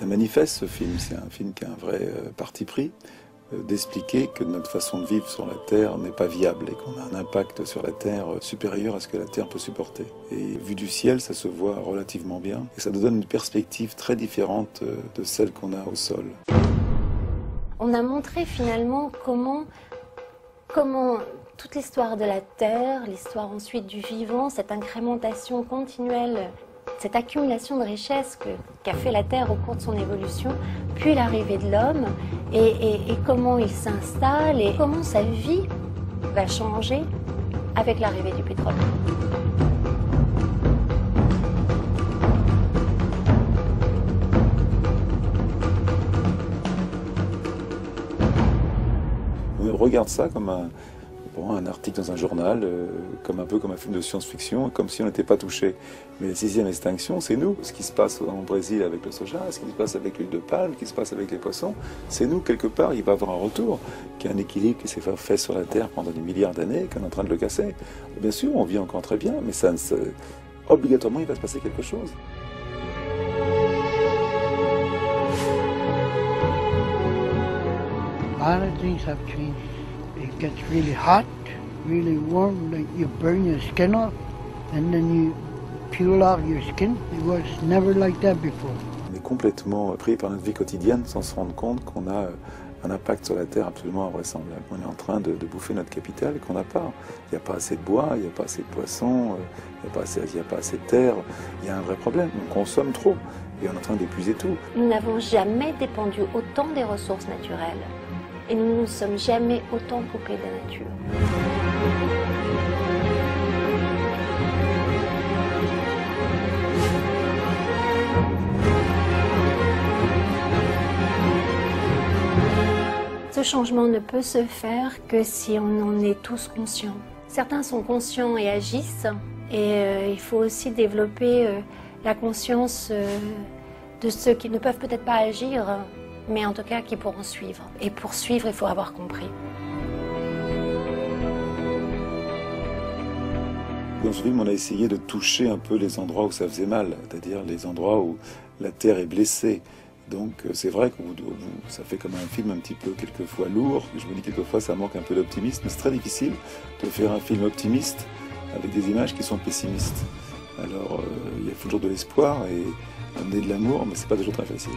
manifeste ce film, c'est un film qui a un vrai parti pris, d'expliquer que notre façon de vivre sur la Terre n'est pas viable et qu'on a un impact sur la Terre supérieur à ce que la Terre peut supporter. Et vu du ciel, ça se voit relativement bien et ça nous donne une perspective très différente de celle qu'on a au sol. On a montré finalement comment toute l'histoire de la Terre, l'histoire ensuite du vivant, cette incrémentation continuelle, cette accumulation de richesses qu'a fait la Terre au cours de son évolution, puis l'arrivée de l'homme, et comment il s'installe, et comment sa vie va changer avec l'arrivée du pétrole. On regarde ça comme un article dans un journal, un peu comme un film de science-fiction, comme si on n'était pas touché. Mais la sixième extinction, c'est nous. Ce qui se passe au Brésil avec le soja, ce qui se passe avec l'huile de palme, ce qui se passe avec les poissons, c'est nous, quelque part. Il va y avoir un retour, qu'il y a un équilibre qui s'est fait sur la Terre pendant des milliards d'années, qu'on est en train de le casser. Bien sûr, on vit encore très bien, mais obligatoirement, il va se passer quelque chose. A lot of things have changed. It gets really hot, really warm, like you burn your skin off, and then you peel off your skin. It was never like that before. On est complètement pris par notre vie quotidienne sans se rendre compte qu'on a un impact sur la Terre absolument invraisemblable. On est en train de bouffer notre capital qu'on n'a pas. Il n'y a pas assez de bois, il n'y a pas assez de poissons, il n'y a pas assez de terre. Il y a un vrai problème, on consomme trop et on est en train d'épuiser tout. Nous n'avons jamais dépendu autant des ressources naturelles. Et nous ne nous sommes jamais autant coupés de la nature. Ce changement ne peut se faire que si on en est tous conscients. Certains sont conscients et agissent, et il faut aussi développer la conscience de ceux qui ne peuvent peut-être pas agir, mais en tout cas qui pourront suivre. Et pour suivre, il faut avoir compris. Dans ce film, on a essayé de toucher un peu les endroits où ça faisait mal, c'est-à-dire les endroits où la Terre est blessée. Donc c'est vrai que ça fait comme un film un petit peu quelquefois lourd. Je me dis quelquefois ça manque un peu d'optimisme. C'est très difficile de faire un film optimiste avec des images qui sont pessimistes. Alors il y a toujours de l'espoir et amener de l'amour, mais c'est pas toujours très facile.